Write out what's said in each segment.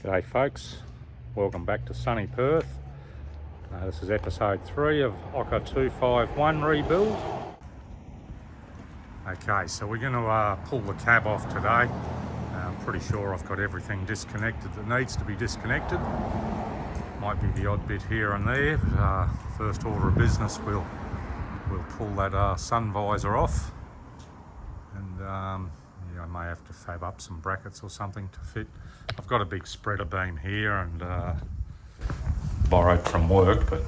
G'day folks, welcome back to sunny Perth. This is episode 3 of OKA 251 rebuild. Okay, so we're going to pull the cab off today. I'm pretty sure I've got everything disconnected that needs to be disconnected. Might be the odd bit here and there, but first order of business we'll pull that sun visor off, and I may have to fab up some brackets or something to fit. I've got a big spreader beam here and borrowed from work, but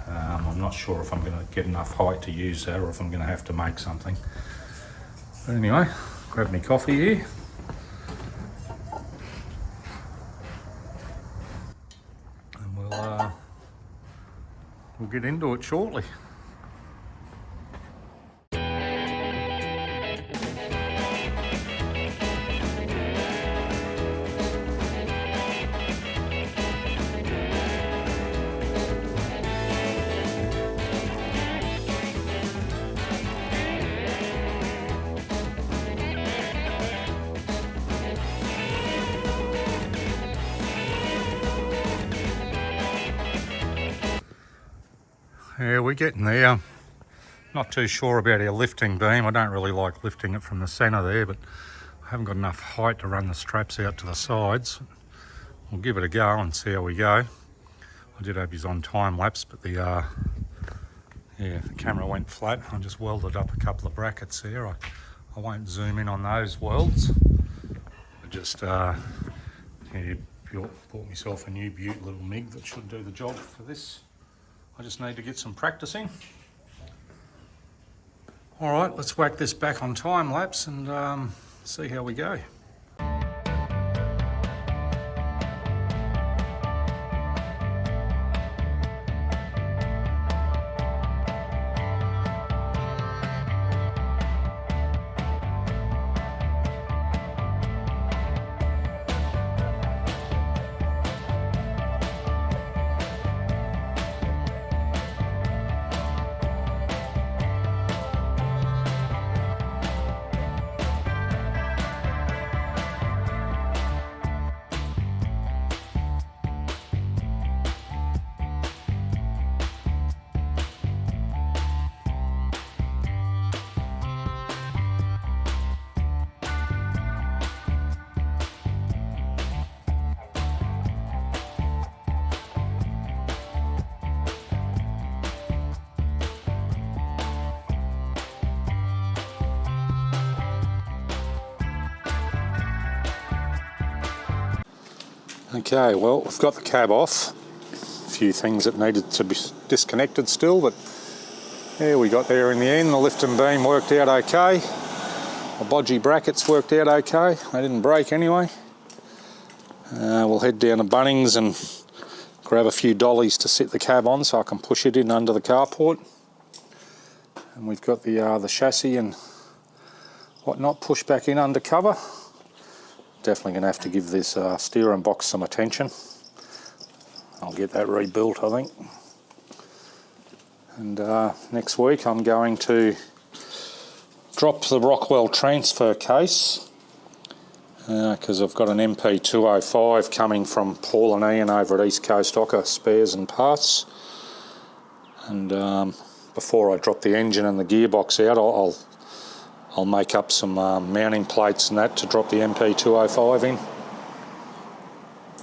I'm not sure if I'm going to get enough height to use that or if I'm going to have to make something. But anyway, grab me coffee here. And we'll get into it shortly. Yeah, we're getting there. Not too sure about our lifting beam. I don't really like lifting it from the centre there, but I haven't got enough height to run the straps out to the sides. We'll give it a go and see how we go. I did have his on time lapse, but the camera went flat. I just welded up a couple of brackets there. I won't zoom in on those welds. I just bought myself a new Butte little MIG that should do the job for this. I just need to get some practicing. All right, let's whack this back on time lapse and see how we go. Okay, well, we've got the cab off. A few things that needed to be disconnected still, but yeah, we got there in the end. The lift and beam worked out okay. The bodgy brackets worked out okay. They didn't break anyway. We'll head down to Bunnings and grab a few dollies to sit the cab on so I can push it in under the carport. And we've got the chassis and whatnot pushed back in under cover. Definitely going to have to give this steering box some attention. I'll get that rebuilt, I think. And next week I'm going to drop the Rockwell transfer case because I've got an MP205 coming from Paul and Ian over at East Coast OKA Spares and Parts. And before I drop the engine and the gearbox out, I'll make up some mounting plates and that to drop the MP205 in.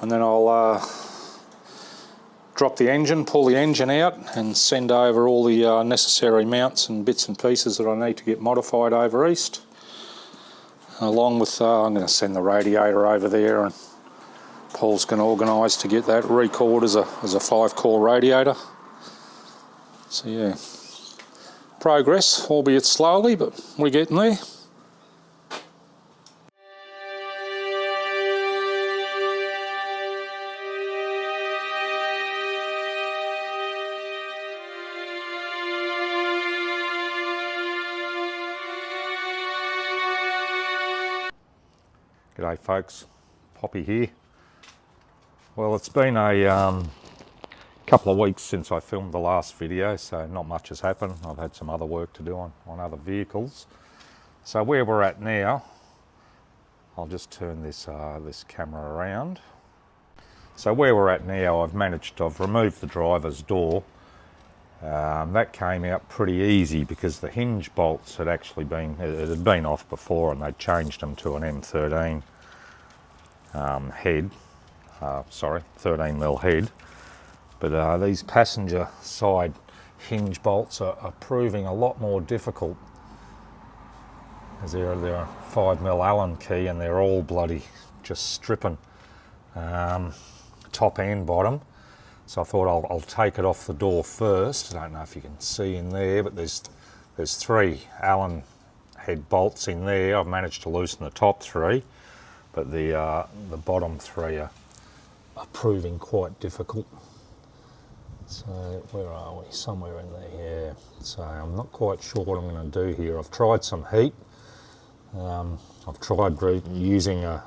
And then I'll drop the engine, pull the engine out and send over all the necessary mounts and bits and pieces that I need to get modified over east. Along with, I'm going to send the radiator over there, and Paul's going to organise to get that recored as a 5-core radiator. So yeah. Progress, albeit slowly, but we're getting there. G'day folks, Poppy here. Well, it's been a couple of weeks since I filmed the last video, so not much has happened. I've had some other work to do on other vehicles. So where we're at now, I'll just turn this camera around. So where we're at now, I've removed the driver's door. That came out pretty easy because the hinge bolts had actually been, it had been off before, and they changed them to an M13 head, 13mm head. But these passenger side hinge bolts are proving a lot more difficult, as they're a 5mm Allen key, and they're all bloody just stripping top and bottom. So I thought I'll take it off the door first. I don't know if you can see in there, but there's 3 Allen head bolts in there. I've managed to loosen the top 3, but the bottom 3 are proving quite difficult. So where are we? Somewhere in there, yeah. So I'm not quite sure what I'm going to do here. I've tried some heat. I've tried using a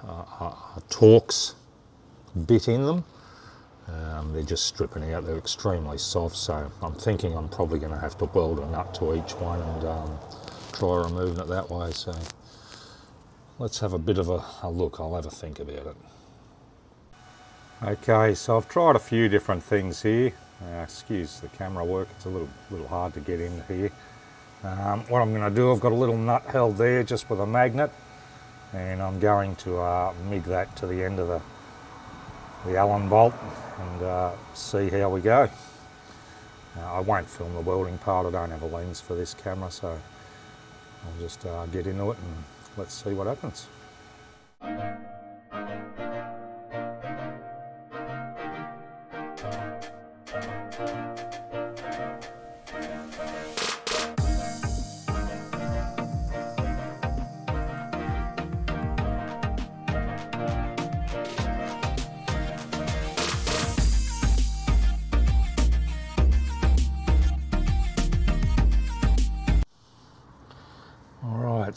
Torx bit in them. They're just stripping out. They're extremely soft, so I'm thinking I'm probably going to have to weld a nut to each one and try removing it that way. So let's have a bit of a look. I'll have a think about it. Okay, so I've tried a few different things here. Excuse the camera work, it's a little hard to get in here. What I'm going to do, I've got a little nut held there just with a magnet, and I'm going to MIG that to the end of the Allen bolt and see how we go. I won't film the welding part. I don't have a lens for this camera, so I'll just get into it and let's see what happens.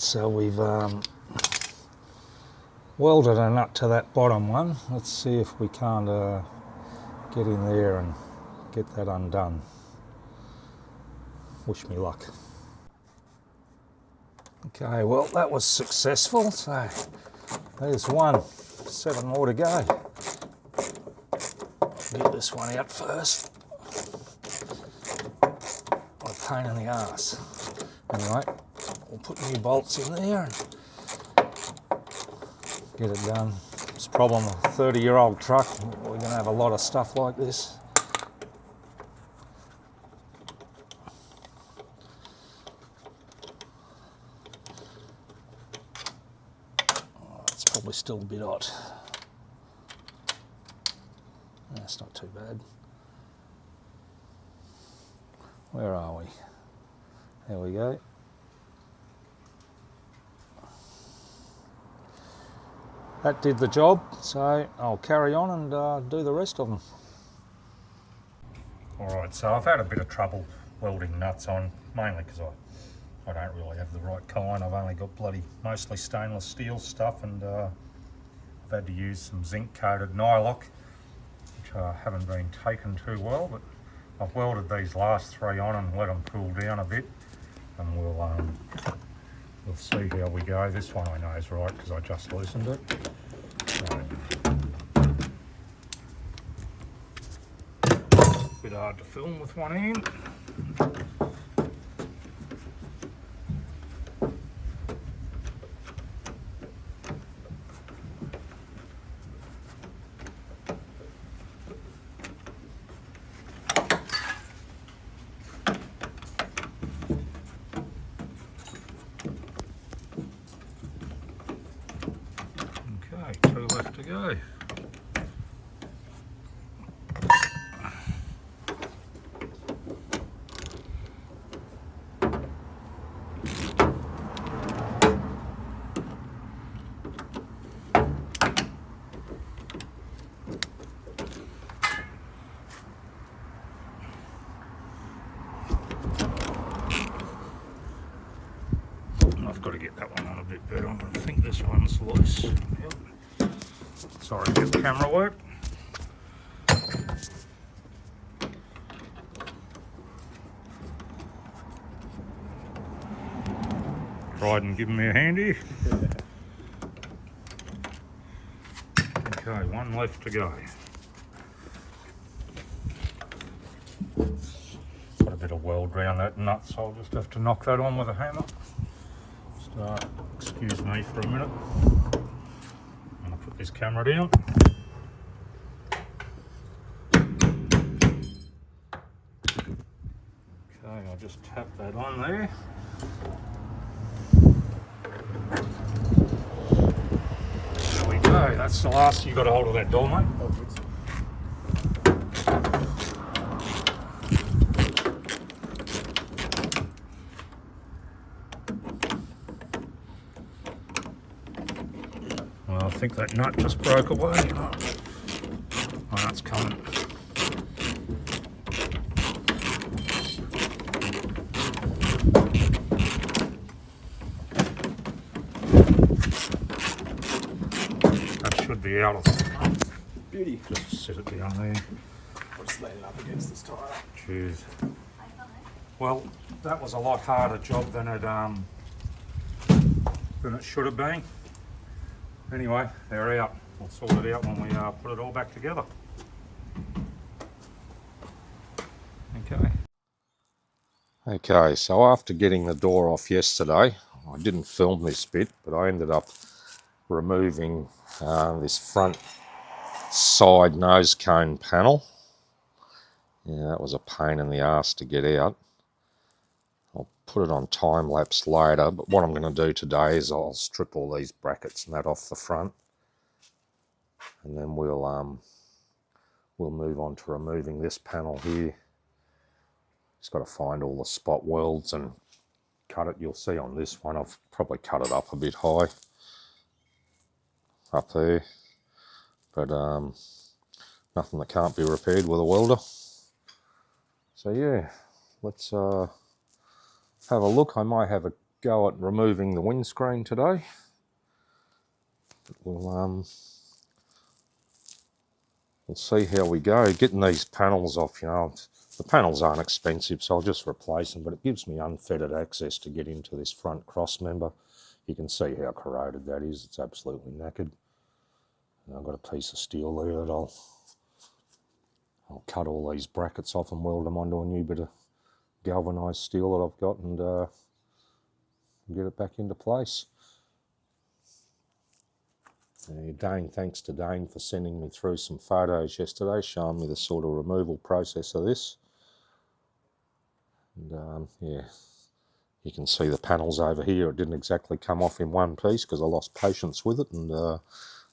So we've welded a nut to that bottom one. Let's see if we can't get in there and get that undone. Wish me luck. Okay, well that was successful. So there's one, 7 more to go. Get this one out first. What a pain in the ass. Anyway, we'll put new bolts in there and get it done. It's a problem with a 30-year-old truck. We're going to have a lot of stuff like this. Oh, it's probably still a bit hot. That's not too bad. Where are we? There we go. That did the job, so I'll carry on and do the rest of them. Alright, so I've had a bit of trouble welding nuts on, mainly because I don't really have the right kind. I've only got mostly stainless steel stuff, and I've had to use some zinc coated nylock, which haven't been taken too well, but I've welded these last 3 on and let them cool down a bit, and we'll see how we go. This one I know is right because I just loosened it. So, bit hard to film with one hand. Okay, 2 left to go. I've got to get that one on a bit better. I think this one's loose. Yep. Sorry about the camera work. Dryden giving me a handy. Okay, 1 left to go. bit of weld around that nut, so I'll just have to knock that on with a hammer. Excuse me for a minute. I'm going to put this camera down. Okay, I'll just tap that on there. There we go, that's the last. You got a hold of that door, mate? Well, I think that nut just broke away. Oh, that's coming. That should be out of the beauty. Just sit it down there. I'll just lay it up against this tire. Cheers. Well, that was a lot harder job than it should have been. Anyway, they're out. We'll sort it out when we put it all back together. Okay. Okay, so after getting the door off yesterday, I didn't film this bit, but I ended up removing this front side nose cone panel. Yeah, that was a pain in the arse to get out. I'll put it on time lapse later, but what I'm going to do today is I'll strip all these brackets and that off the front, and then we'll move on to removing this panel here. Just got to find all the spot welds and cut it. You'll see on this one I've probably cut it up a bit high up there, but nothing that can't be repaired with a welder. So yeah, let's have a look. I might have a go at removing the windscreen today. We'll see how we go. Getting these panels off, you know, the panels aren't expensive, so I'll just replace them, but it gives me unfettered access to get into this front cross member. You can see how corroded that is. It's absolutely knackered. And I've got a piece of steel there that I'll cut all these brackets off and weld them onto a new bit of galvanised steel that I've got, and get it back into place. Dane, thanks to Dane for sending me through some photos yesterday, showing me the sort of removal process of this. And yeah, you can see the panels over here. It didn't exactly come off in one piece because I lost patience with it, and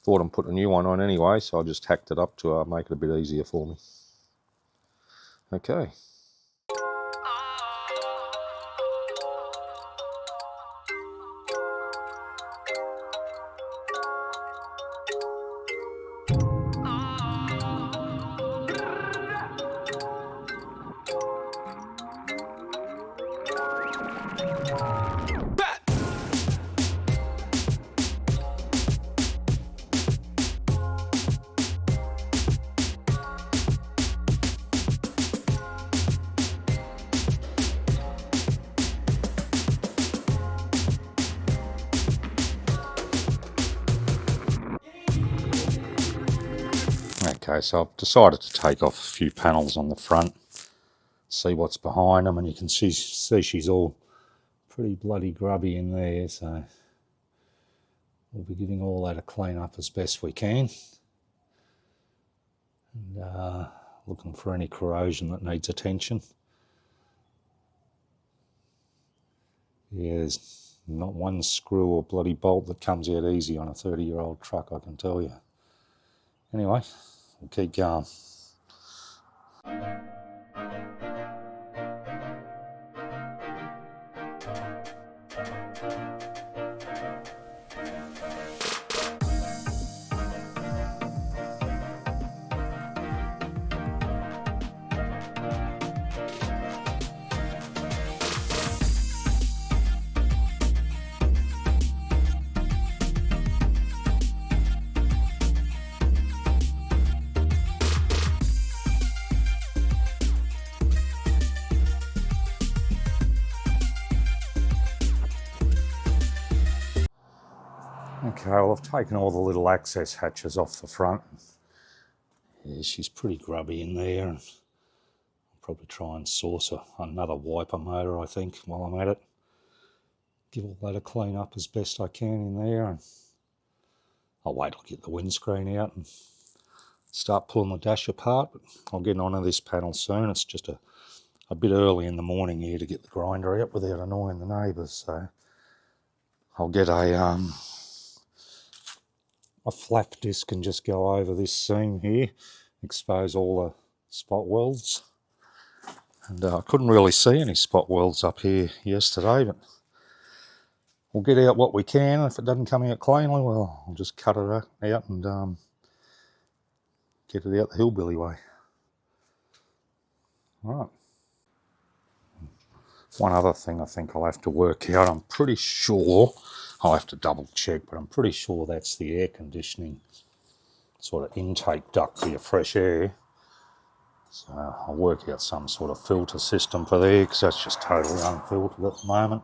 thought I'd put a new one on anyway, so I just hacked it up to make it a bit easier for me. Okay. Okay, so I've decided to take off a few panels on the front, see what's behind them, and you can see she's all pretty bloody grubby in there, so we'll be giving all that a clean up as best we can, and looking for any corrosion that needs attention. Yeah, there's not one screw or bloody bolt that comes out easy on a 30-year-old truck, I can tell you. Anyway, we'll keep going. Okay, well, I've taken all the little access hatches off the front. Yeah, she's pretty grubby in there, and I'll probably try and source another wiper motor, I think, while I'm at it. Give all that a clean up as best I can in there, and I'll wait till I get the windscreen out and start pulling the dash apart. But I'll get onto this panel soon. It's just a bit early in the morning here to get the grinder out without annoying the neighbours, so I'll get a flap disc and just go over this seam here, expose all the spot welds. And I couldn't really see any spot welds up here yesterday, but we'll get out what we can. If it doesn't come out cleanly, well, I'll just cut it out and get it out the hillbilly way. Right. One other thing I think I'll have to work out, I'm pretty sure, I'll have to double check, but I'm pretty sure that's the air conditioning sort of intake duct for your fresh air. So I'll work out some sort of filter system for there, because that's just totally unfiltered at the moment.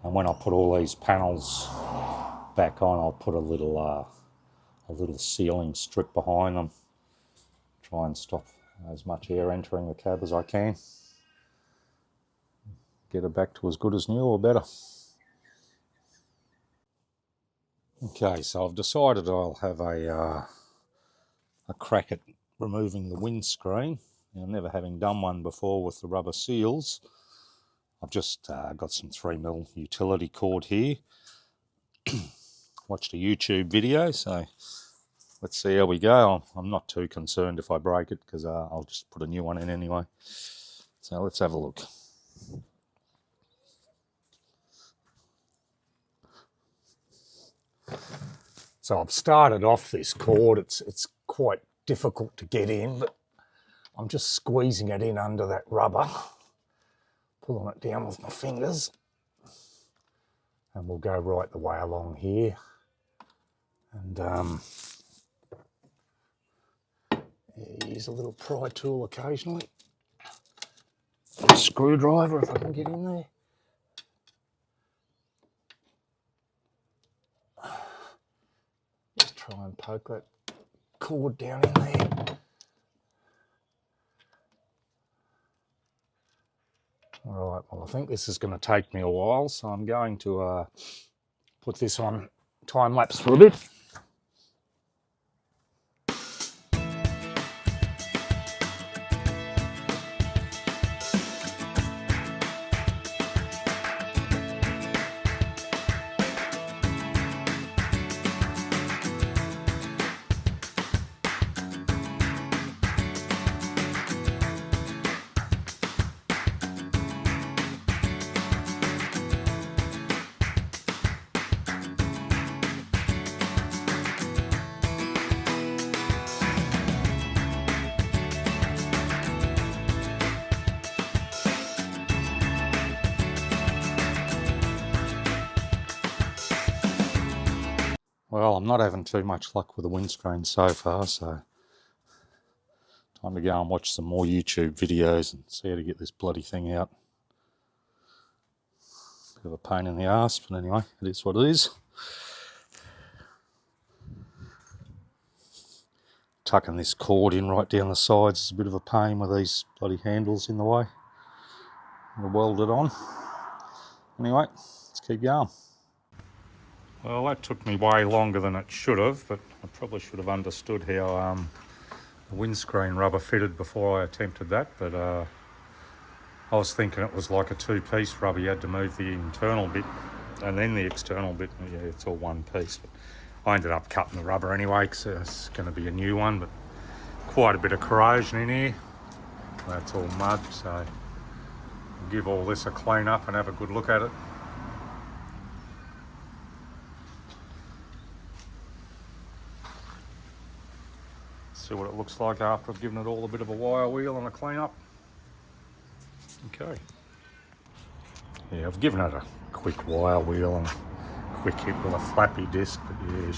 And when I put all these panels back on, I'll put a little sealing strip behind them. Try and stop as much air entering the cab as I can. Get it back to as good as new or better. Okay, so I've decided I'll have a crack at removing the windscreen. Now, never having done one before with the rubber seals, I've just got some 3mm utility cord here. Watched a YouTube video, so let's see how we go. I'm not too concerned if I break it, because I'll just put a new one in anyway. So let's have a look. So I've started off this cord. It's quite difficult to get in, but I'm just squeezing it in under that rubber, pulling it down with my fingers, and we'll go right the way along here. And use a little pry tool occasionally. A screwdriver if I can get in there. Just try and poke that cord down in there. All right, well, I think this is going to take me a while, so I'm going to put this on time lapse for a bit. Well, I'm not having too much luck with the windscreen so far, so time to go and watch some more YouTube videos and see how to get this bloody thing out. Bit of a pain in the arse, but anyway, it is what it is. Tucking this cord in right down the sides is a bit of a pain with these bloody handles in the way. We'll weld it on. Anyway, let's keep going. Well, that took me way longer than it should have, but I probably should have understood how the windscreen rubber fitted before I attempted that. But I was thinking it was like a two-piece rubber. You had to move the internal bit and then the external bit. Yeah, it's all one piece. But I ended up cutting the rubber anyway, because it's going to be a new one. But quite a bit of corrosion in here. That's all mud, so I'll give all this a clean up and have a good look at it. See what it looks like after I've given it all a bit of a wire wheel and a clean up. Okay. Yeah, I've given it a quick wire wheel and a quick hit with a flappy disc, but yeah,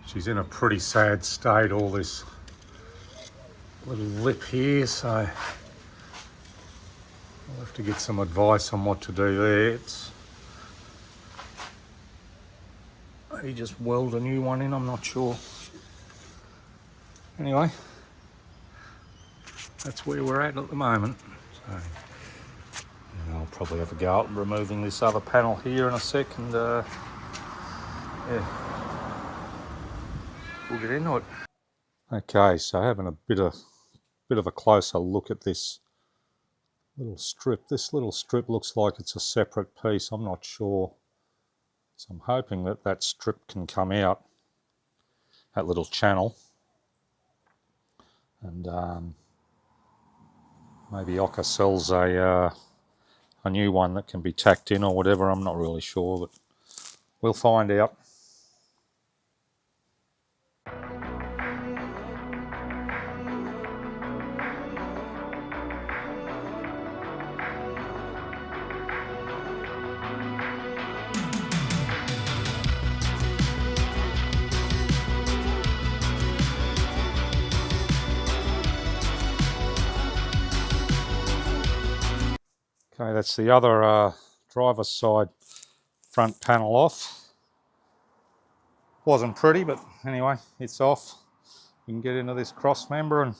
she's in a pretty sad state, all this little lip here, so I'll have to get some advice on what to do there. It's maybe just weld a new one in, I'm not sure. Anyway, that's where we're at the moment. So, I'll probably have a go at removing this other panel here in a second. Yeah, we'll get into it. Okay, so having a bit of a closer look at this little strip. This little strip looks like it's a separate piece. I'm not sure. So I'm hoping that that strip can come out, that little channel, and maybe OKA sells a new one that can be tacked in or whatever. I'm not really sure, but we'll find out. Okay, that's the other driver's side front panel off. Wasn't pretty, but anyway, it's off. We can get into this cross member and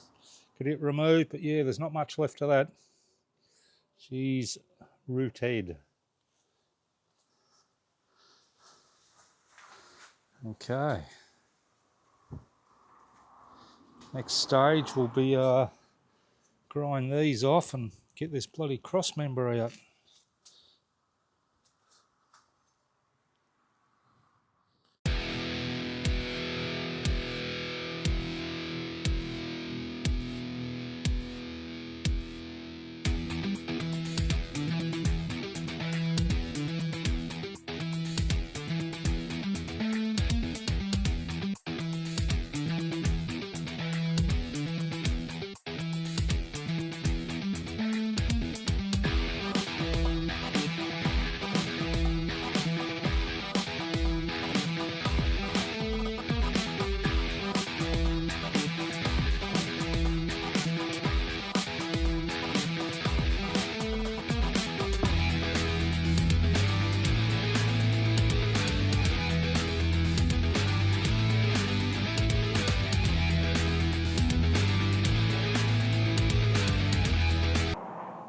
get it removed, but yeah, there's not much left of that. She's rooted. Okay. Next stage will be grind these off and get this bloody cross member out.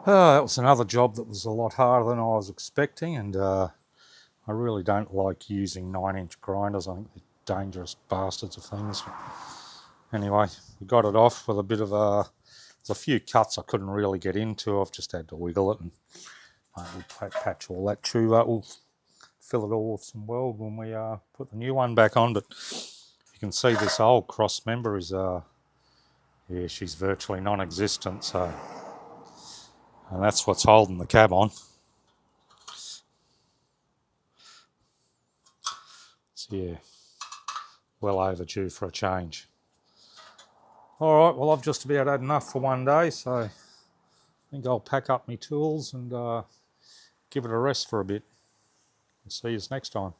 That was another job that was a lot harder than I was expecting, and I really don't like using 9-inch grinders. I think they're dangerous bastards of things. But anyway, we got it off with a bit of there's a few cuts I couldn't really get into. I've just had to wiggle it, and we'll patch all that tube up. We'll fill it all with some weld when we put the new one back on. But you can see this old cross member is, yeah, she's virtually non-existent. So. And that's what's holding the cab on. So yeah, well overdue for a change. All right, well I've just about had enough for one day, so I think I'll pack up my tools and give it a rest for a bit. And see you next time.